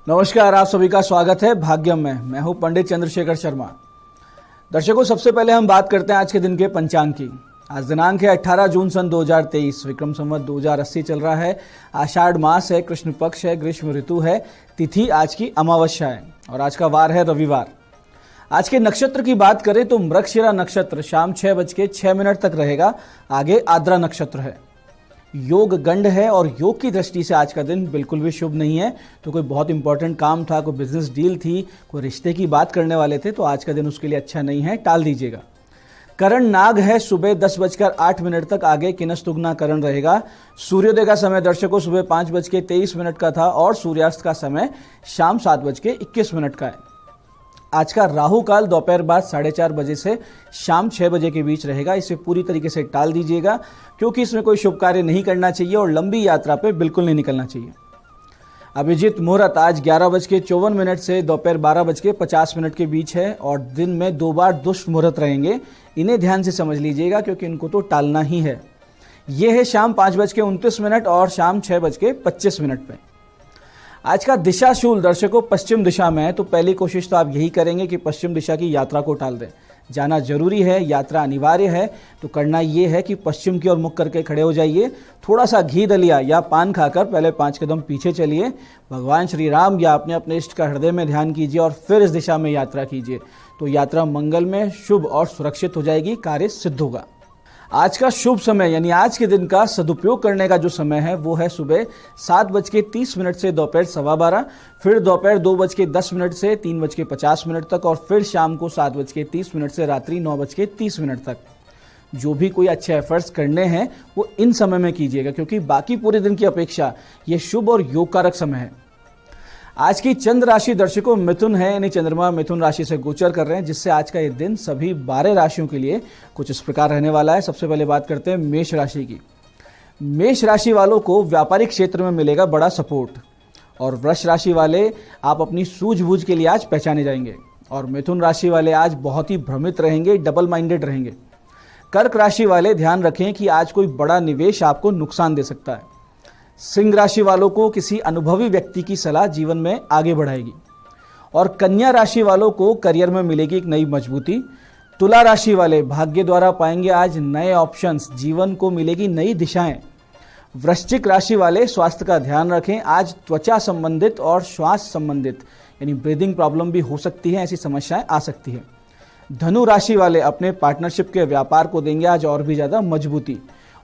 नमस्कार, आप सभी का स्वागत है भाग्यम में। मैं हूं पंडित चंद्रशेखर शर्मा। दर्शकों, सबसे पहले हम बात करते हैं आज के दिन के पंचांग की। आज दिनांक है 18 जून सन 2023, विक्रम संवत 2080 चल रहा है। आषाढ़ मास है, कृष्ण पक्ष है, ग्रीष्म ऋतु है। तिथि आज की अमावस्या है और आज का वार है रविवार। आज के नक्षत्र की बात करें तो मृगशिरा नक्षत्र शाम 6:06 तक रहेगा। आगे आद्रा नक्षत्र है। योग गंड है और योग की दृष्टि से आज का दिन बिल्कुल भी शुभ नहीं है। तो कोई बहुत इंपॉर्टेंट काम था, कोई बिजनेस डील थी, कोई रिश्ते की बात करने वाले थे, तो आज का दिन उसके लिए अच्छा नहीं है, टाल दीजिएगा। करण नाग है, सुबह 10:08 तक। आगे किनस्तुगना करण रहेगा। सूर्योदय का समय दर्शकों सुबह 5:23 का था और सूर्यास्त का समय शाम 7:21 का है। आज का राहु काल दोपहर बाद 4:30 बजे से शाम 6 बजे के बीच रहेगा। इसे पूरी तरीके से टाल दीजिएगा क्योंकि इसमें कोई शुभ कार्य नहीं करना चाहिए और लंबी यात्रा पे बिल्कुल नहीं निकलना चाहिए। अभिजीत मुहूर्त आज 11:54 से दोपहर 12:50 के बीच है और दिन में 2 बार दुष्ट मुहूर्त रहेंगे। इन्हें ध्यान से समझ लीजिएगा क्योंकि इनको तो टालना ही है। ये है शाम 5:29 और शाम 6:25 पे। आज का दिशा शूल दर्शकों पश्चिम दिशा में है, तो पहली कोशिश तो आप यही करेंगे कि पश्चिम दिशा की यात्रा को टाल दें। जाना जरूरी है, यात्रा अनिवार्य है, तो करना ये है कि पश्चिम की ओर मुख करके खड़े हो जाइए। थोड़ा सा घी दलिया या पान खाकर पहले 5 कदम पीछे चलिए। भगवान श्री राम या अपने इष्ट का हृदय में ध्यान कीजिए और फिर इस दिशा में यात्रा कीजिए। तो यात्रा मंगल में, शुभ और सुरक्षित हो जाएगी, कार्य सिद्ध होगा। आज का शुभ समय यानी आज के दिन का सदुपयोग करने का जो समय है वो है सुबह 7:30 से दोपहर 12:15, फिर दोपहर 2:10 से 3:50 तक और फिर शाम को 7:30 से रात्रि 9:30 तक। जो भी कोई अच्छे एफर्ट्स करने हैं वो इन समय में कीजिएगा क्योंकि बाकी पूरे दिन की अपेक्षा ये शुभ और योगकारक समय है। आज की चंद्र राशि दर्शकों मिथुन है, यानी चंद्रमा मिथुन राशि से गोचर कर रहे हैं, जिससे आज का ये दिन सभी 12 राशियों के लिए कुछ इस प्रकार रहने वाला है। सबसे पहले बात करते हैं मेष राशि की। मेष राशि वालों को व्यापारिक क्षेत्र में मिलेगा बड़ा सपोर्ट और वृष राशि वाले आप अपनी सूझबूझ के लिए आज पहचाने जाएंगे और मिथुन राशि वाले आज बहुत ही भ्रमित रहेंगे, डबल माइंडेड रहेंगे। कर्क राशि वाले ध्यान रखें कि आज कोई बड़ा निवेश आपको नुकसान दे सकता है। सिंह राशि वालों को किसी अनुभवी व्यक्ति की सलाह जीवन में आगे बढ़ाएगी और कन्या राशि वालों को करियर में मिलेगी एक नई मजबूती। तुला राशि वाले भाग्य द्वारा पाएंगे आज नए ऑप्शंस, जीवन को मिलेगी नई दिशाएं। वृश्चिक राशि वाले स्वास्थ्य का ध्यान रखें। आज त्वचा संबंधित और श्वास संबंधित यानी ब्रीदिंग प्रॉब्लम भी हो सकती है, ऐसी समस्याएं आ सकती है। धनु राशि वाले अपने पार्टनरशिप के व्यापार को देंगे आज और भी ज्यादा मजबूती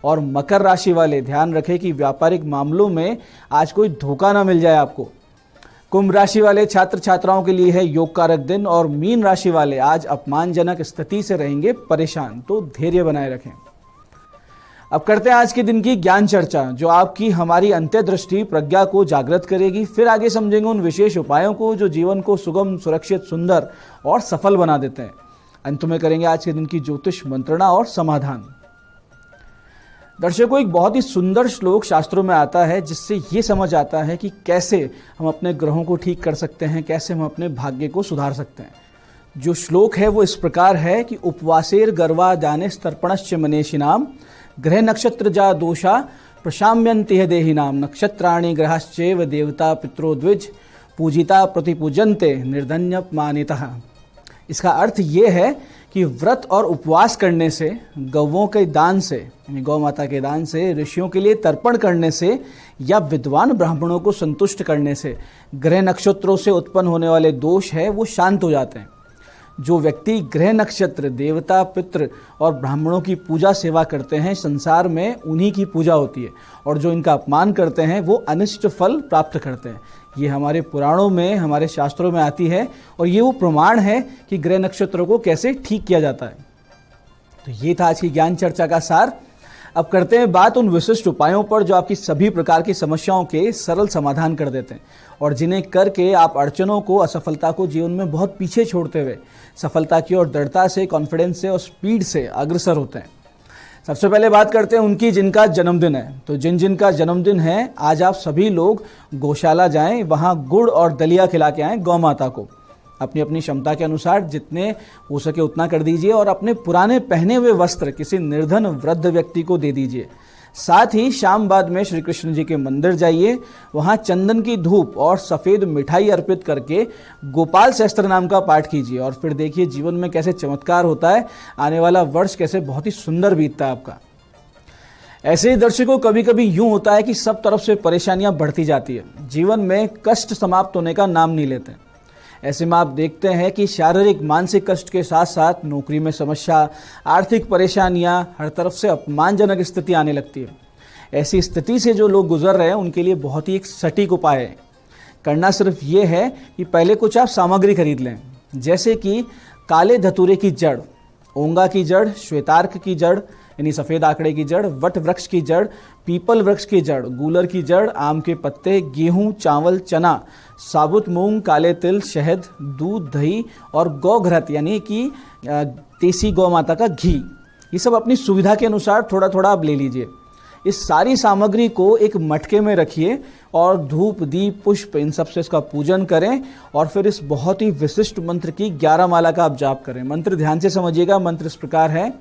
और मकर राशि वाले ध्यान रखें कि व्यापारिक मामलों में आज कोई धोखा ना मिल जाए आपको। कुंभ राशि वाले छात्र छात्राओं के लिए है योग कारक दिन और मीन राशि वाले आज अपमानजनक स्थिति से रहेंगे परेशान, तो धैर्य बनाए रखें। अब करते हैं आज के दिन की ज्ञान चर्चा, जो आपकी हमारी अंतर्दृष्टि प्रज्ञा को जागृत करेगी। फिर आगे समझेंगे उन विशेष उपायों को जो जीवन को सुगम, सुरक्षित, सुंदर और सफल बना देते हैं। अंत में करेंगे आज के दिन की ज्योतिष मंत्रणा और समाधान। दर्शकों, एक बहुत ही सुंदर श्लोक शास्त्रों में आता है जिससे ये समझ आता है कि कैसे हम अपने ग्रहों को ठीक कर सकते हैं, कैसे हम अपने भाग्य को सुधार सकते हैं। जो श्लोक है वो इस प्रकार है कि उपवासेर गर्वा दाने तर्पणश्च मनीषिणाम ग्रह नक्षत्र जा दोषा प्रशाम्यन्ति देहिनाम नक्षत्राणि ग्रहाश्चैव देवता पित्रो द्विज पूजिता प्रतिपूजन्ते निर्धन्यपमानितः। इसका अर्थ ये है कि व्रत और उपवास करने से, गौवों के दान से यानी गौ माता के दान से, ऋषियों के लिए तर्पण करने से या विद्वान ब्राह्मणों को संतुष्ट करने से ग्रह नक्षत्रों से उत्पन्न होने वाले दोष है वो शांत हो जाते हैं। जो व्यक्ति ग्रह नक्षत्र, देवता, पितृ और ब्राह्मणों की पूजा सेवा करते हैं, संसार में उन्हीं की पूजा होती है और जो इनका अपमान करते हैं वो अनिष्ट फल प्राप्त करते हैं। ये हमारे पुराणों में, हमारे शास्त्रों में आती है और ये वो प्रमाण है कि ग्रह नक्षत्रों को कैसे ठीक किया जाता है। तो ये था आज की ज्ञान चर्चा का सार। अब करते हैं बात उन विशिष्ट उपायों पर जो आपकी सभी प्रकार की समस्याओं के सरल समाधान कर देते हैं और जिन्हें करके आप अड़चनों को, असफलता को जीवन में बहुत पीछे छोड़ते हुए सफलता की ओर दृढ़ता से, कॉन्फिडेंस से और स्पीड से अग्रसर होते हैं। सबसे पहले बात करते हैं उनकी जिनका जन्मदिन है। तो जिन का जन्मदिन है, आज आप सभी लोग गौशाला जाएं, वहां गुड़ और दलिया खिला के आएं गौ माता को। अपनी अपनी क्षमता के अनुसार जितने हो सके उतना कर दीजिए और अपने पुराने पहने हुए वस्त्र किसी निर्धन वृद्ध व्यक्ति को दे दीजिए। साथ ही शाम बाद में श्री कृष्ण जी के मंदिर जाइए, वहाँ चंदन की धूप और सफ़ेद मिठाई अर्पित करके गोपाल सहस्त्र नाम का पाठ कीजिए और फिर देखिए जीवन में कैसे चमत्कार होता है, आने वाला वर्ष कैसे बहुत ही सुंदर बीतता है आपका। ऐसे ही दर्शकों, कभी कभी यूं होता है कि सब तरफ से परेशानियां बढ़ती जाती है, जीवन में कष्ट समाप्त होने का नाम नहीं लेते। ऐसे में आप देखते हैं कि शारीरिक मानसिक कष्ट के साथ साथ नौकरी में समस्या, आर्थिक परेशानियां, हर तरफ से अपमानजनक स्थिति आने लगती है। ऐसी स्थिति से जो लोग गुजर रहे हैं उनके लिए बहुत ही एक सटीक उपाय है। करना सिर्फ ये है कि पहले कुछ आप सामग्री खरीद लें, जैसे कि काले धतूरे की जड़, ओंगा की जड़, श्वेतार्क की जड़ यानी सफ़ेद आंकड़े की जड़, वट वृक्ष की जड़, पीपल वृक्ष की जड़, गूलर की जड़, आम के पत्ते, गेहूं, चावल, चना, साबुत मूंग, काले तिल, शहद, दूध, दही और गौघृत यानी कि देसी गौ माता का घी, ये सब अपनी सुविधा के अनुसार थोड़ा थोड़ा आप ले लीजिए। इस सारी सामग्री को एक मटके में रखिए और धूप, दीप, पुष्प इन सब से इसका पूजन करें और फिर इस बहुत ही विशिष्ट मंत्र की 11 माला का आप जाप करें। मंत्र ध्यान से समझिएगा। मंत्र इस प्रकार है,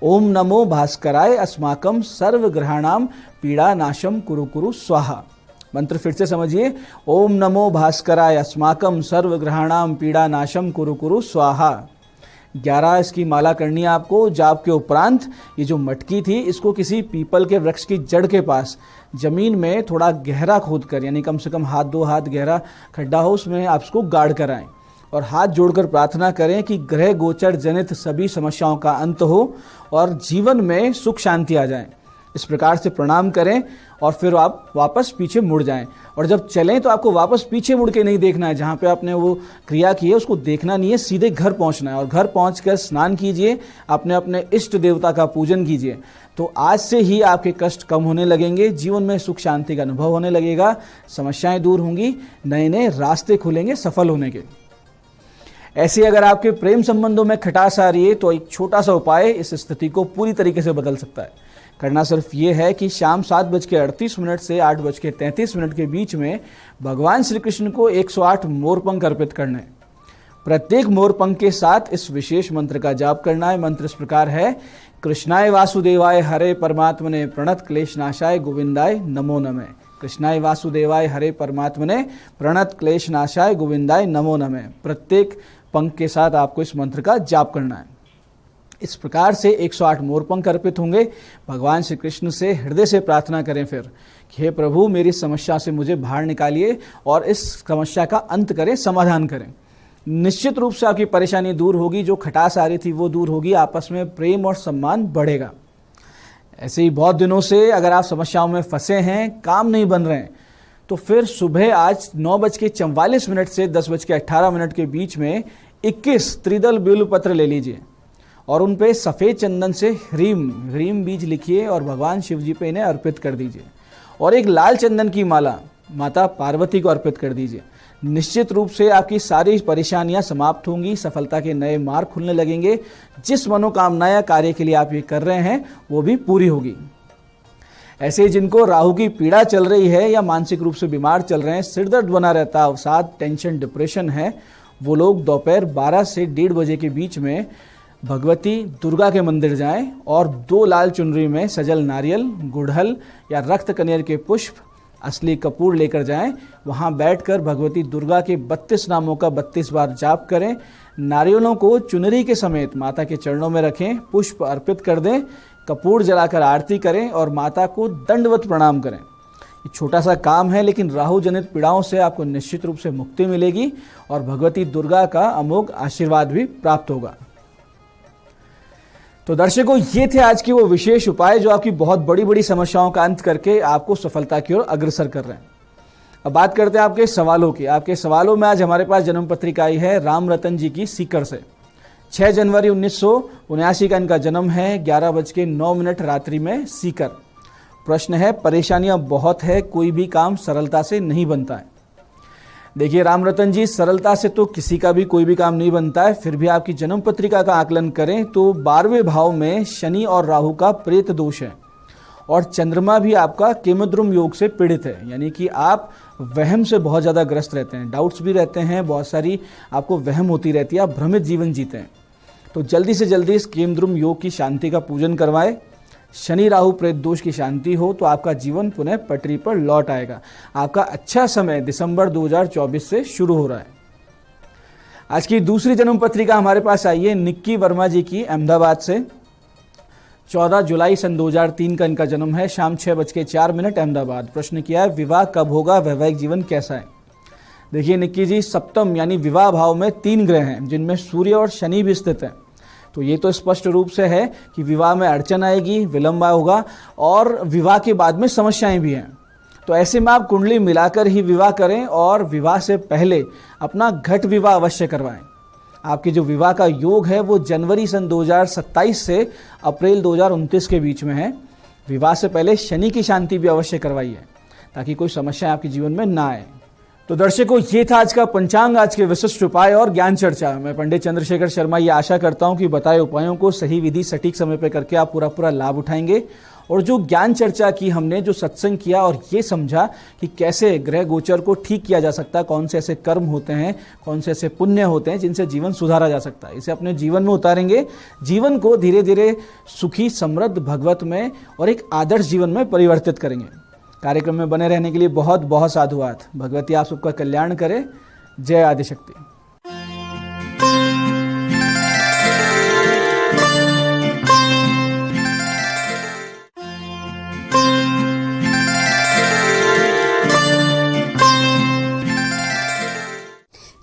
ओम नमो भास्कराय अस्माकं सर्वग्रहाणाम पीड़ा नाशम कुरु कुरु स्वाहा। मंत्र फिर से समझिए, ओम नमो भास्कराय अस्माकं सर्वग्रहाणाम पीड़ा नाशम कुरु कुरु स्वाहा। 11 इसकी माला करनी है आपको। जाप के उपरांत ये जो मटकी थी इसको किसी पीपल के वृक्ष की जड़ के पास जमीन में थोड़ा गहरा खोद कर, यानी कम से कम हाथ 2 हाथ गहरा खड्डा हो, उसमें आप इसको गाड़ कर आएँ और हाथ जोड़कर प्रार्थना करें कि ग्रह गोचर जनित सभी समस्याओं का अंत हो और जीवन में सुख शांति आ जाए। इस प्रकार से प्रणाम करें और फिर आप वापस पीछे मुड़ जाएं। और जब चलें तो आपको वापस पीछे मुड़ के नहीं देखना है, जहाँ पे आपने वो क्रिया की है उसको देखना नहीं है, सीधे घर पहुँचना है और घर पहुँचकर स्नान कीजिए, अपने अपने इष्ट देवता का पूजन कीजिए। तो आज से ही आपके कष्ट कम होने लगेंगे, जीवन में सुख शांति का अनुभव होने लगेगा, समस्याएं दूर होंगी, नए नए रास्ते खुलेंगे सफल होने के। ऐसे अगर आपके प्रेम संबंधों में खटास आ रही है तो एक छोटा सा उपाय इस स्थिति को पूरी तरीके से बदल सकता है। करना सिर्फ ये है कि शाम 7:38 से 8:33 के बीच में भगवान श्री कृष्ण को 108 मोरपंख अर्पित करने। प्रत्येक मोरपंख के साथ इस विशेष मंत्र का जाप करना है। मंत्र इस प्रकार है, कृष्णाय वासुदेवाय हरे परमात्मने प्रणत क्लेशनाशाय गोविंदाय नमो नमः। कृष्णाय वासुदेवाय हरे परमात्मने प्रणत क्लेशनाशाय गोविंदाय नमो नमः। प्रत्येक पंख के साथ आपको इस मंत्र का जाप करना है। इस प्रकार से 108 मोरपंख अर्पित होंगे। भगवान श्री कृष्ण से हृदय से प्रार्थना करें फिर कि हे प्रभु, मेरी समस्या से मुझे बाहर निकालिए और इस समस्या का अंत करें, समाधान करें। निश्चित रूप से आपकी परेशानी दूर होगी, जो खटास आ रही थी वो दूर होगी, आपस में प्रेम और सम्मान बढ़ेगा। ऐसे ही बहुत दिनों से अगर आप समस्याओं में फंसे हैं, काम नहीं बन रहे हैं, तो फिर सुबह आज 9:44 से 10:18 के बीच में 21 त्रिदल बिल्व पत्र ले लीजिए और उन पे सफ़ेद चंदन से ह्रीम बीज लिखिए और भगवान शिव जी पे इन्हें अर्पित कर दीजिए और एक लाल चंदन की माला माता पार्वती को अर्पित कर दीजिए। निश्चित रूप से आपकी सारी परेशानियां समाप्त होंगी, सफलता के नए मार्ग खुलने लगेंगे। जिस मनोकामना या कार्य के लिए आप ये कर रहे हैं वो भी पूरी होगी। ऐसे जिनको राहु की पीड़ा चल रही है या मानसिक रूप से बीमार चल रहे हैं, सिर दर्द बना रहता है, अवसाद, टेंशन, डिप्रेशन है, वो लोग दोपहर 12 से 1:30 बजे के बीच में भगवती दुर्गा के मंदिर जाएं और 2 लाल चुनरी में सजल नारियल, गुड़हल या रक्त कनेर के पुष्प, असली कपूर लेकर जाएं। वहां बैठकर भगवती दुर्गा के 32 नामों का 32 बार जाप करें। नारियलों को चुनरी के समेत माता के चरणों में रखें, पुष्प अर्पित कर दें, कपूर जलाकर आरती करें और माता को दंडवत प्रणाम करें। ये छोटा सा काम है, लेकिन राहु जनित पीड़ाओं से आपको निश्चित रूप से मुक्ति मिलेगी और भगवती दुर्गा का अमोघ आशीर्वाद भी प्राप्त होगा। तो दर्शकों, ये थे आज के वो विशेष उपाय जो आपकी बहुत बड़ी बड़ी समस्याओं का अंत करके आपको सफलता की ओर अग्रसर कर रहे हैं। अब बात करते हैं आपके सवालों की। आपके सवालों में आज हमारे पास जन्म पत्रिका आई है राम रतन जी की सीकर से। 6 जनवरी 1979 का इनका जन्म है। 11:09 रात्रि में सीकर। प्रश्न है, परेशानियां बहुत है, कोई भी काम सरलता से नहीं बनता है। देखिए राम रतन जी, सरलता से तो किसी का भी कोई भी काम नहीं बनता है। फिर भी आपकी जन्म पत्रिका का आकलन करें तो 12वें भाव में शनि और राहु का प्रेत दोष है और चंद्रमा भी आपका केमद्रुम योग से पीड़ित है, यानी कि आप वहम से बहुत ज़्यादा ग्रस्त रहते हैं, डाउट्स भी रहते हैं, बहुत सारी आपको वहम होती रहती है, आप भ्रमित जीवन जीते हैं। तो जल्दी से जल्दी इस केमद्रुम योग की शांति का पूजन करवाएं। शनि राहु प्रेत दोष की शांति हो तो आपका जीवन पुनः पटरी पर लौट आएगा। आपका अच्छा समय दिसंबर 2024 से शुरू हो रहा है। आज की दूसरी जन्म पत्रिका हमारे पास आई है निक्की वर्मा जी की, अहमदाबाद से। 14 जुलाई सन 2003 का इनका जन्म है। शाम 6:04 अहमदाबाद। प्रश्न किया है विवाह कब होगा, वैवाहिक जीवन कैसा है। देखिए निक्की जी, सप्तम यानी विवाह भाव में 3 ग्रह हैं जिनमें सूर्य और शनि भी स्थित हैं। तो ये तो स्पष्ट रूप से है कि विवाह में अड़चन आएगी, विलंब होगा और विवाह के बाद में समस्याएं भी हैं। तो ऐसे में आप कुंडली मिलाकर ही विवाह करें और विवाह से पहले अपना घट विवाह अवश्य करवाएं। आपके जो विवाह का योग है वो जनवरी सन 2027 से अप्रैल 2029 के बीच में है। विवाह से पहले शनि की शांति भी अवश्य करवाइए ताकि कोई समस्या आपके जीवन में ना आए। तो दर्शकों, ये था आज का पंचांग, आज के विशिष्ट उपाय और ज्ञान चर्चा। मैं पंडित चंद्रशेखर शर्मा ये आशा करता हूं कि बताए उपायों को सही विधि सटीक समय पर करके आप पूरा लाभ उठाएंगे। और जो ज्ञान चर्चा की हमने, जो सत्संग किया और ये समझा कि कैसे ग्रह गोचर को ठीक किया जा सकता है, कौन से ऐसे कर्म होते हैं, कौन से ऐसे पुण्य होते हैं जिनसे जीवन सुधारा जा सकता है, इसे अपने जीवन में उतारेंगे। जीवन को धीरे धीरे सुखी, समृद्ध, भगवतमय और एक आदर्श जीवन में परिवर्तित करेंगे। कार्यक्रम में बने रहने के लिए बहुत बहुत साधुवाद। भगवती आप सबका कल्याण करे। जय आदिशक्ति।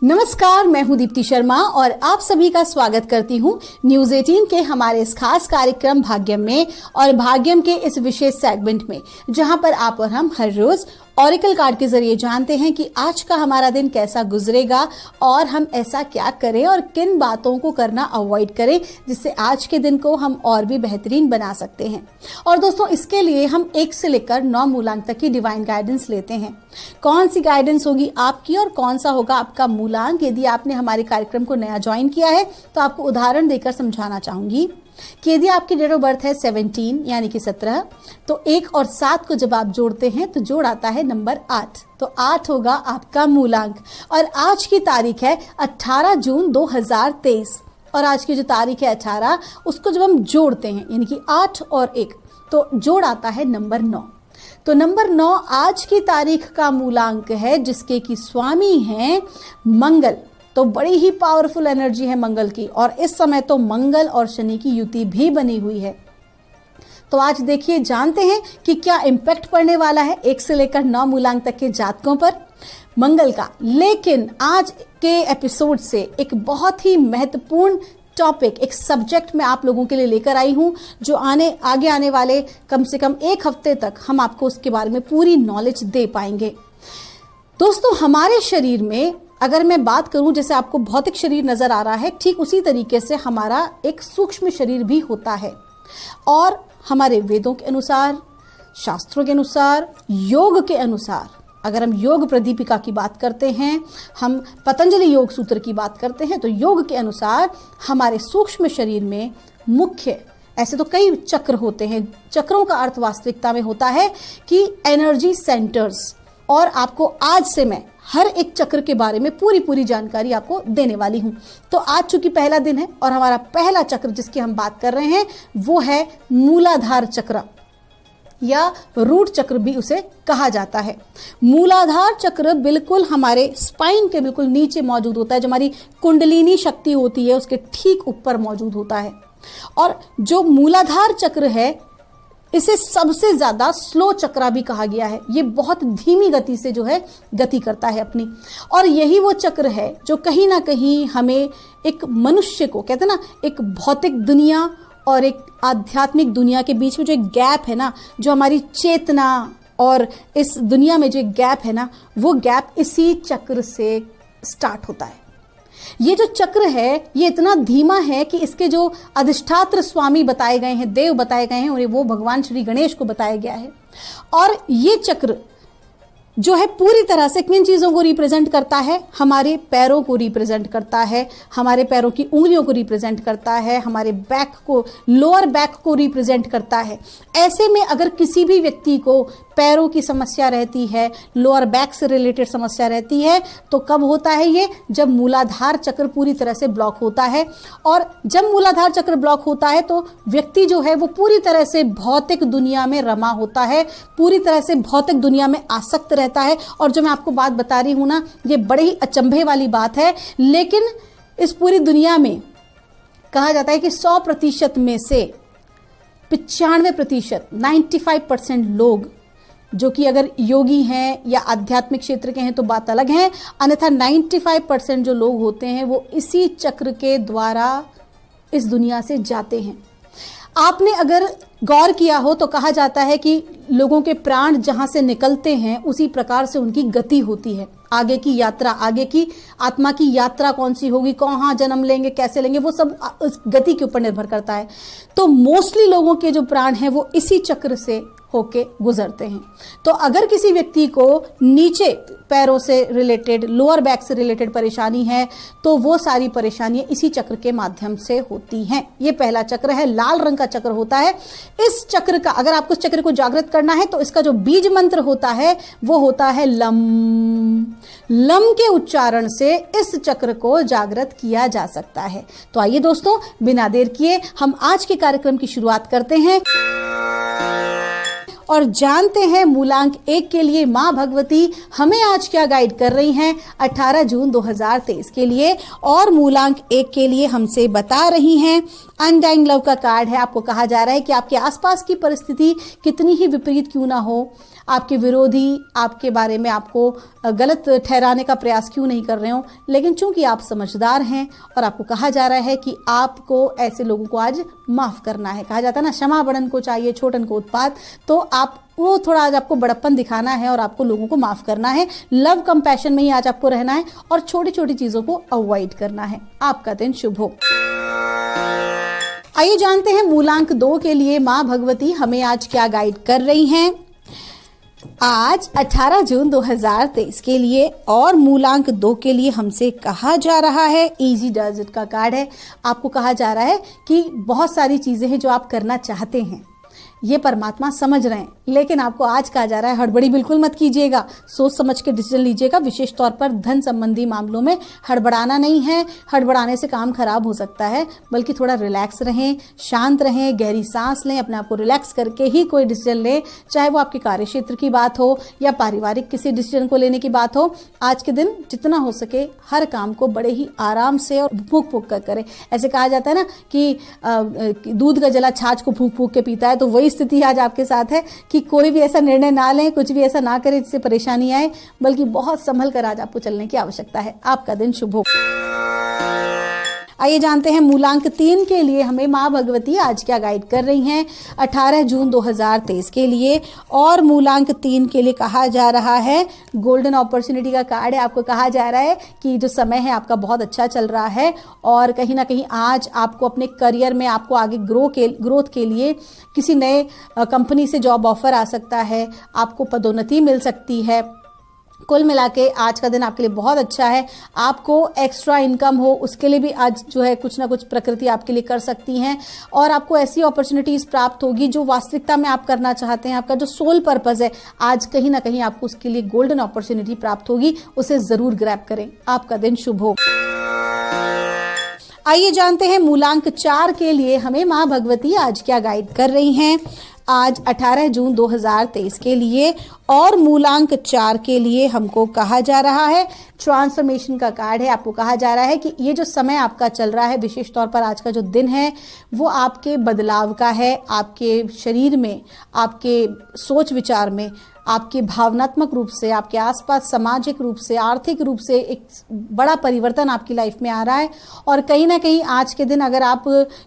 नमस्कार, मैं हूं दीप्ति शर्मा और आप सभी का स्वागत करती हूं न्यूज 18 के हमारे इस खास कार्यक्रम भाग्यम में, और भाग्यम के इस विशेष सेगमेंट में जहां पर आप और हम हर रोज ऑरिकल कार्ड के जरिए जानते हैं कि आज का हमारा दिन कैसा गुजरेगा और हम ऐसा क्या करें और किन बातों को करना अवॉइड करें जिससे आज के दिन को हम और भी बेहतरीन बना सकते हैं। और दोस्तों, इसके लिए हम 1 से लेकर 9 मूलांक तक की डिवाइन गाइडेंस लेते हैं। कौन सी गाइडेंस होगी आपकी और कौन सा होगा आपका मूलांक, यदि आपने हमारे कार्यक्रम को नया ज्वाइन किया है तो आपको उदाहरण देकर समझाना चाहूंगी कि यदि आपकी डेट ऑफ बर्थ है 17 यानी कि 17, तो 1 और 7 को जब आप जोड़ते हैं तो जोड़ आता है नंबर 8। तो 8 होगा आपका मूलांक। और आज की तारीख है 18 जून 2023, और आज की जो तारीख है 18, उसको जब हम जोड़ते हैं यानी कि 8 और 1 तो जोड़ आता है नंबर 9। तो नंबर 9 आज की तारीख का मूलांक है, जिसके की स्वामी हैं मंगल। तो बड़ी ही पावरफुल एनर्जी है मंगल की, और इस समय तो मंगल और शनि की युति भी बनी हुई है। तो आज देखिए, जानते हैं कि क्या इम्पैक्ट पड़ने वाला है 1 से लेकर 9 मूलांक तक के जातकों पर मंगल का। लेकिन आज के एपिसोड से एक बहुत ही महत्वपूर्ण टॉपिक, एक सब्जेक्ट मैं आप लोगों के लिए लेकर आई हूं, जो आगे आने वाले कम से कम 1 हफ्ते तक हम आपको उसके बारे में पूरी नॉलेज दे पाएंगे। दोस्तों, हमारे शरीर में अगर मैं बात करूं, जैसे आपको भौतिक शरीर नजर आ रहा है, ठीक उसी तरीके से हमारा एक सूक्ष्म शरीर भी होता है। और हमारे वेदों के अनुसार, शास्त्रों के अनुसार, योग के अनुसार, अगर हम योग प्रदीपिका की बात करते हैं, हम पतंजलि योग सूत्र की बात करते हैं, तो योग के अनुसार हमारे सूक्ष्म शरीर में मुख्य ऐसे तो कई चक्र होते हैं। चक्रों का अर्थ वास्तविकता में होता है कि एनर्जी सेंटर्स, और आपको आज से मैं हर एक चक्र के बारे में पूरी जानकारी आपको देने वाली हूं। तो आज चूंकि पहला दिन है और हमारा पहला चक्र जिसकी हम बात कर रहे हैं वो है मूलाधार चक्र, या रूट चक्र भी उसे कहा जाता है। मूलाधार चक्र बिल्कुल हमारे स्पाइन के बिल्कुल नीचे मौजूद होता है, जो हमारी कुंडलिनी शक्ति होती है उसके ठीक ऊपर मौजूद होता है। और जो मूलाधार चक्र है, इसे सबसे ज्यादा स्लो चक्र भी कहा गया है। ये बहुत धीमी गति से जो है गति करता है अपनी, और यही वो चक्र है जो कहीं ना कहीं हमें एक मनुष्य को, कहते हैं ना, एक भौतिक दुनिया और एक आध्यात्मिक दुनिया के बीच में जो एक गैप है ना, जो हमारी चेतना और इस दुनिया में जो एक गैप है ना, वो गैप इसी चक्र से स्टार्ट होता है। ये जो चक्र है ये इतना धीमा है कि इसके जो अधिष्ठात्र स्वामी बताए गए हैं, देव बताए गए हैं, और वो भगवान श्री गणेश को बताया गया है। और ये चक्र जो है पूरी तरह से किन चीज़ों को रिप्रेजेंट करता है, हमारे पैरों को रिप्रेजेंट करता है, हमारे पैरों की उंगलियों को रिप्रेजेंट करता है, हमारे बैक को, लोअर बैक को रिप्रेजेंट करता है। ऐसे में अगर किसी भी व्यक्ति को पैरों की समस्या रहती है, लोअर बैक से रिलेटेड समस्या रहती है, तो कब होता है ये? जब मूलाधार चक्र पूरी तरह से ब्लॉक होता है। और जब मूलाधार चक्र ब्लॉक होता है तो व्यक्ति जो है वो पूरी तरह से भौतिक दुनिया में रमा होता है, पूरी तरह से भौतिक दुनिया में आसक्त रहता है। और जो मैं आपको बात बता रही हूं ना, ये बड़े ही अचंभे वाली बात है, लेकिन इस पूरी दुनिया में कहा जाता है कि 100% में से 95%, 95% लोग जो कि अगर योगी हैं या आध्यात्मिक क्षेत्र के हैं तो बात अलग है, अन्यथा 95% जो लोग होते हैं वो इसी चक्र के द्वारा इस दुनिया से जाते हैं। आपने अगर गौर किया हो तो कहा जाता है कि लोगों के प्राण जहां से निकलते हैं उसी प्रकार से उनकी गति होती है। आगे की यात्रा, आगे की आत्मा की यात्रा कौन सी होगी, कहाँ जन्म लेंगे, कैसे लेंगे, वो सब उस गति के ऊपर निर्भर करता है। तो मोस्टली लोगों के जो प्राण हैं वो इसी चक्र से होके गुजरते हैं। तो अगर किसी व्यक्ति को नीचे पैरों से रिलेटेड, लोअर बैक से रिलेटेड परेशानी है तो वो सारी परेशानियां इसी चक्र के माध्यम से होती हैं। ये पहला चक्र है, लाल रंग का चक्र होता है। इस चक्र का, अगर आपको इस चक्र को जागृत करना है तो इसका जो बीज मंत्र होता है वो होता है लम। लम के उच्चारण से इस चक्र को जागृत किया जा सकता है। तो आइए दोस्तों, बिना देर किए हम आज के कार्यक्रम की शुरुआत करते हैं और जानते हैं मूलांक 1 के लिए मां भगवती हमें आज क्या गाइड कर रही हैं 18 जून 2023 के लिए। और मूलांक 1 के लिए हमसे बता रही हैं, अनडाइंग लव का कार्ड है। आपको कहा जा रहा है कि आपके आसपास की परिस्थिति कितनी ही विपरीत क्यों ना हो, आपके विरोधी आपके बारे में आपको गलत ठहराने का प्रयास क्यों नहीं कर रहे हो, लेकिन चूंकि आप समझदार हैं और आपको कहा जा रहा है कि आपको ऐसे लोगों को आज माफ करना है। कहा जाता है ना, क्षमा बड़न को चाहिए छोटन को उत्पात। तो आप वो थोड़ा आज आपको बड़प्पन दिखाना है और आपको लोगों को माफ करना है। लव कंपैशन में ही आज आपको रहना है और छोटी छोटी चीजों को अवॉइड करना है। आपका दिन शुभ हो। आइए जानते हैं मूलांक 2 के लिए मां भगवती हमें आज क्या गाइड कर रही हैं आज 18 जून 2023 के लिए। और मूलांक 2 के लिए हमसे कहा जा रहा है, इजी डज इट का कार्ड है। आपको कहा जा रहा है कि बहुत सारी चीजें हैं जो आप करना चाहते हैं, ये परमात्मा समझ रहे हैं, लेकिन आपको आज कहा जा रहा है हड़बड़ी बिल्कुल मत कीजिएगा, सोच समझ के डिसीजन लीजिएगा। विशेष तौर पर धन संबंधी मामलों में हड़बड़ाना नहीं है, हड़बड़ाने से काम खराब हो सकता है, बल्कि थोड़ा रिलैक्स रहें, शांत रहें, गहरी सांस लें, अपने आप को रिलैक्स करके ही कोई डिसीजन लें, चाहे वो आपके कार्य क्षेत्र की बात हो या पारिवारिक किसी डिसीजन को लेने की बात हो। आज के दिन जितना हो सके हर काम को बड़े ही आराम से और फूंक फूंक कर करें। ऐसे कहा जाता है ना कि दूध का जला छाछ को फूंक फूंक के पीता है, तो वही स्थिति आज आपके साथ है कि कोई भी ऐसा निर्णय ना लें, कुछ भी ऐसा ना करें जिससे परेशानी आए, बल्कि बहुत संभल कर आज आपको चलने की आवश्यकता है। आपका दिन शुभ हो। आइए जानते हैं मूलांक 3 के लिए हमें मां भगवती आज क्या गाइड कर रही हैं 18 जून 2023 के लिए। और मूलांक 3 के लिए कहा जा रहा है, गोल्डन अपॉर्चुनिटी का कार्ड है। आपको कहा जा रहा है कि जो समय है आपका बहुत अच्छा चल रहा है और कहीं ना कहीं आज आपको अपने करियर में आपको आगे ग्रोथ के लिए किसी नए कंपनी से जॉब ऑफर आ सकता है, आपको पदोन्नति मिल सकती है। कुल मिला के आज का दिन आपके लिए बहुत अच्छा है। आपको एक्स्ट्रा इनकम हो उसके लिए भी आज जो है कुछ ना कुछ प्रकृति आपके लिए कर सकती हैं और आपको ऐसी अपॉर्चुनिटीज प्राप्त होगी जो वास्तविकता में आप करना चाहते हैं। आपका जो सोल पर्पस है आज कहीं ना कहीं आपको उसके लिए गोल्डन अपॉर्चुनिटी प्राप्त होगी, उसे जरूर ग्रैब करें। आपका दिन शुभ हो। आइए जानते हैं मूलांक 4 के लिए हमें मां भगवती आज क्या गाइड कर रही हैं आज 18 जून 2023 के लिए। और मूलांक 4 के लिए हमको कहा जा रहा है, ट्रांसफॉर्मेशन का कार्ड है। आपको कहा जा रहा है कि ये जो समय आपका चल रहा है, विशेष तौर पर आज का जो दिन है वो आपके बदलाव का है, आपके शरीर में, आपके सोच विचार में, आपके भावनात्मक रूप से, आपके आसपास सामाजिक रूप से, आर्थिक रूप से एक बड़ा परिवर्तन आपकी लाइफ में आ रहा है। और कहीं ना कहीं आज के दिन अगर आप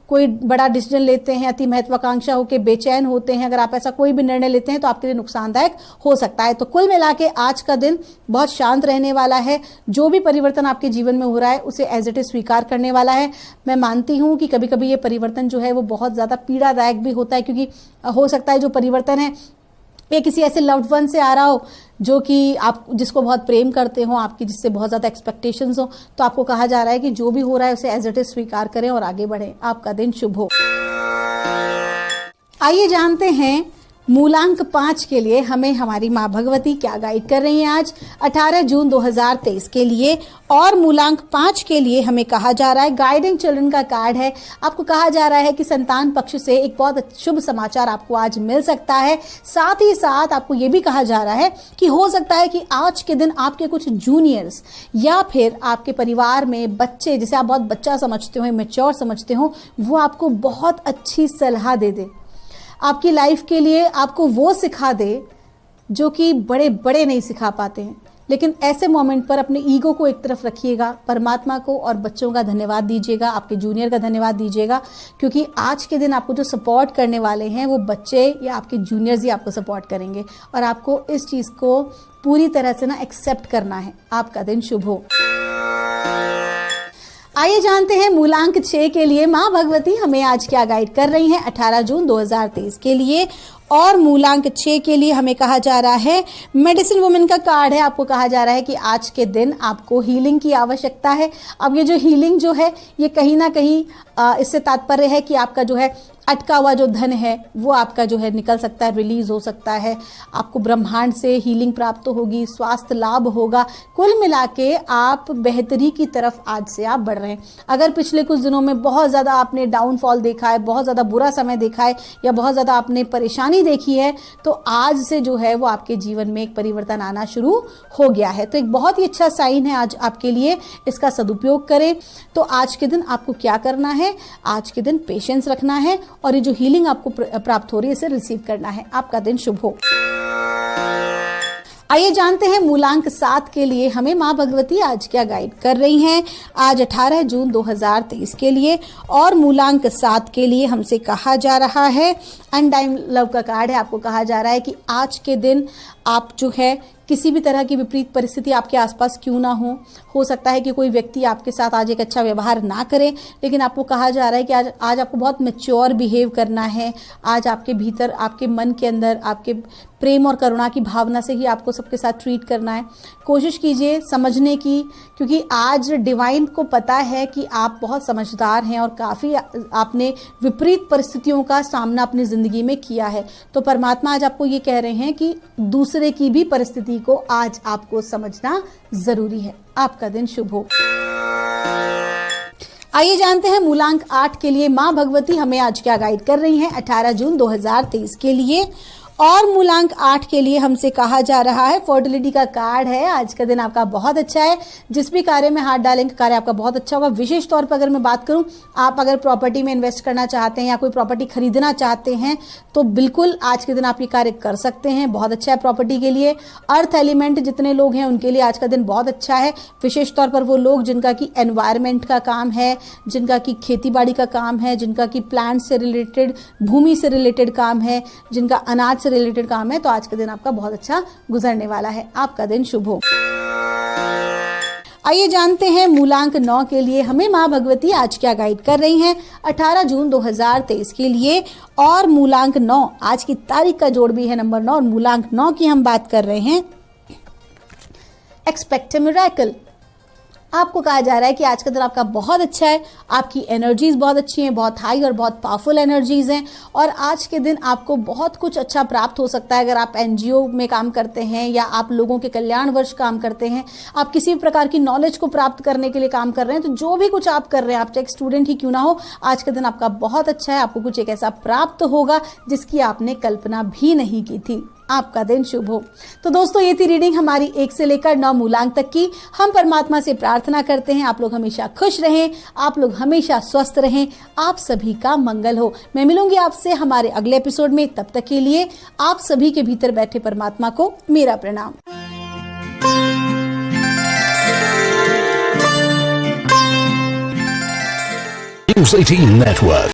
कोई बड़ा डिसीजन लेते हैं, अति महत्वाकांक्षा होकर बेचैन होते हैं, अगर आप ऐसा कोई भी निर्णय लेते हैं तो आपके लिए नुकसानदायक हो सकता है। तो कुल मिला के आज का दिन बहुत शांत रहने वाला है। जो भी परिवर्तन आपके जीवन में हो रहा है उसे एज इट इज स्वीकार करने वाला है। मैं मानती हूँ कि कभी कभी ये परिवर्तन जो है वो बहुत ज़्यादा पीड़ादायक भी होता है, क्योंकि हो सकता है जो परिवर्तन है ये किसी ऐसे लव्ड वन से आ रहा हो जो कि आप जिसको बहुत प्रेम करते हो, आपकी जिससे बहुत ज़्यादा एक्सपेक्टेशंस हो, तो आपको कहा जा रहा है कि जो भी हो रहा है उसे एज इट इज स्वीकार करें और आगे बढ़ें। आपका दिन शुभ हो। आइए जानते हैं मूलांक 5 के लिए हमें हमारी माँ भगवती क्या गाइड कर रही हैं आज 18 जून 2023 के लिए। और मूलांक 5 के लिए हमें कहा जा रहा है, गाइडिंग चिल्ड्रन का कार्ड है। आपको कहा जा रहा है कि संतान पक्ष से एक बहुत शुभ समाचार आपको आज मिल सकता है। साथ ही साथ आपको ये भी कहा जा रहा है कि हो सकता है कि आज के दिन आपके कुछ जूनियर्स या फिर आपके परिवार में बच्चे, जिसे आप बहुत बच्चा समझते हो, मैच्योर समझते हो, वो आपको बहुत अच्छी सलाह दे दे, आपकी लाइफ के लिए आपको वो सिखा दे जो कि बड़े बड़े नहीं सिखा पाते हैं। लेकिन ऐसे मोमेंट पर अपने ईगो को एक तरफ रखिएगा, परमात्मा को और बच्चों का धन्यवाद दीजिएगा, आपके जूनियर का धन्यवाद दीजिएगा, क्योंकि आज के दिन आपको जो सपोर्ट करने वाले हैं वो बच्चे या आपके जूनियर्स ही आपको सपोर्ट करेंगे और आपको इस चीज़ को पूरी तरह से एक्सेप्ट करना है। आपका दिन शुभ हो। आइए जानते हैं मूलांक 6 के लिए माँ भगवती हमें आज क्या गाइड कर रही हैं 18 जून 2023 के लिए। और मूलांक 6 के लिए हमें कहा जा रहा है, मेडिसिन वुमेन का कार्ड है। आपको कहा जा रहा है कि आज के दिन आपको हीलिंग की आवश्यकता है। अब ये जो हीलिंग जो है ये कहीं ना कहीं इससे तात्पर्य है कि आपका जो है अटका हुआ जो धन है वो आपका जो है निकल सकता है, रिलीज हो सकता है। आपको ब्रह्मांड से हीलिंग प्राप्त होगी, स्वास्थ्य लाभ होगा। कुल मिला के आप बेहतरी की तरफ आज से आप बढ़ रहे हैं। अगर पिछले कुछ दिनों में बहुत ज़्यादा आपने डाउनफॉल देखा है, बहुत ज़्यादा बुरा समय देखा है या बहुत ज़्यादा आपने परेशानी देखी है, तो आज से जो है वो आपके जीवन में एक परिवर्तन आना शुरू हो गया है। तो एक बहुत ही अच्छा साइन है आज आपके लिए, इसका सदुपयोग करें। तो आज के दिन आपको क्या करना है, आज के दिन पेशेंस रखना है और ये जो हीलिंग आपको प्राप्त हो रही है इसे रिसीव करना है। आपका दिन शुभ हो। आइए जानते हैं मूलांक 7 के लिए हमें माँ भगवती आज क्या गाइड कर रही हैं आज 18 जून 2023 के लिए। और मूलांक 7 के लिए हमसे कहा जा रहा है, अनडाइम लव का कार्ड है। आपको कहा जा रहा है कि आज के दिन आप जो है किसी भी तरह की विपरीत परिस्थिति आपके आसपास क्यों ना हो सकता है कि कोई व्यक्ति आपके साथ आज एक अच्छा व्यवहार ना करे, लेकिन आपको कहा जा रहा है कि आज आपको बहुत मैच्योर बिहेव करना है। आज आपके भीतर, आपके मन के अंदर आपके प्रेम और करुणा की भावना से ही आपको सबके साथ ट्रीट करना है। कोशिश कीजिए समझने की, क्योंकि आज डिवाइन को पता है कि आप बहुत समझदार हैं और काफ़ी आपने विपरीत परिस्थितियों का सामना अपनी ज़िंदगी में किया है। तो परमात्मा आज आपको ये कह रहे हैं कि दूसरे की भी परिस्थिति को आज आपको समझना ज़रूरी है। आपका दिन शुभ हो। आइए जानते हैं मूलांक 8 के लिए माँ भगवती हमें आज क्या गाइड कर रही हैं 18 जून 2023 के लिए। और मूलांक 8 के लिए हमसे कहा जा रहा है, फर्टिलिटी का कार्ड है। आज का दिन आपका बहुत अच्छा है, जिस भी कार्य में हाथ डालेंगे कार्य आपका बहुत अच्छा होगा। विशेष तौर पर अगर मैं बात करूं, आप अगर प्रॉपर्टी में इन्वेस्ट करना चाहते हैं या कोई प्रॉपर्टी खरीदना चाहते हैं तो बिल्कुल आज के दिन आप ये कार्य कर सकते हैं। बहुत अच्छा है प्रॉपर्टी के लिए। अर्थ एलिमेंट जितने लोग हैं उनके लिए आज का दिन बहुत अच्छा है। विशेष तौर पर वो लोग जिनका कि एनवायरमेंट का काम है, जिनका कि खेती बाड़ी का काम है, जिनका कि प्लांट से रिलेटेड, भूमि से रिलेटेड काम है, जिनका अनाज से रिलेटेड काम है, तो आज का दिन आपका बहुत अच्छा गुजरने वाला है। आपका दिन शुभ हो। आइए जानते हैं मूलांक 9 के लिए हमें माँ भगवती आज क्या गाइड कर रही हैं 18 जून 2023 के लिए। और मूलांक 9 आज की तारीख का जोड़ भी है नंबर 9 और मूलांक 9 की हम बात कर रहे हैं, एक्सपेक्ट अ मिरेकल। आपको कहा जा रहा है कि आज का दिन आपका बहुत अच्छा है, आपकी एनर्जीज बहुत अच्छी हैं, बहुत हाई और बहुत पावरफुल एनर्जीज हैं और आज के दिन आपको बहुत कुछ अच्छा प्राप्त हो सकता है। अगर आप एनजीओ में काम करते हैं या आप लोगों के कल्याण वर्ष काम करते हैं, आप किसी भी प्रकार की नॉलेज को प्राप्त करने के लिए काम कर रहे हैं, तो जो भी कुछ आप कर रहे हैं, आप चाहे एक स्टूडेंट ही क्यों ना हो, आज का दिन आपका बहुत अच्छा है। आपको कुछ एक ऐसा प्राप्त होगा जिसकी आपने कल्पना भी नहीं की थी। आपका दिन शुभ हो। तो दोस्तों, ये थी रीडिंग हमारी 1 से लेकर 9 मूलांक तक की। हम परमात्मा से प्रार्थना करते हैं आप लोग हमेशा खुश रहें, आप लोग हमेशा स्वस्थ रहें, आप सभी का मंगल हो। मैं मिलूंगी आपसे हमारे अगले एपिसोड में। तब तक के लिए आप सभी के भीतर बैठे परमात्मा को मेरा प्रणाम। News 18 Network.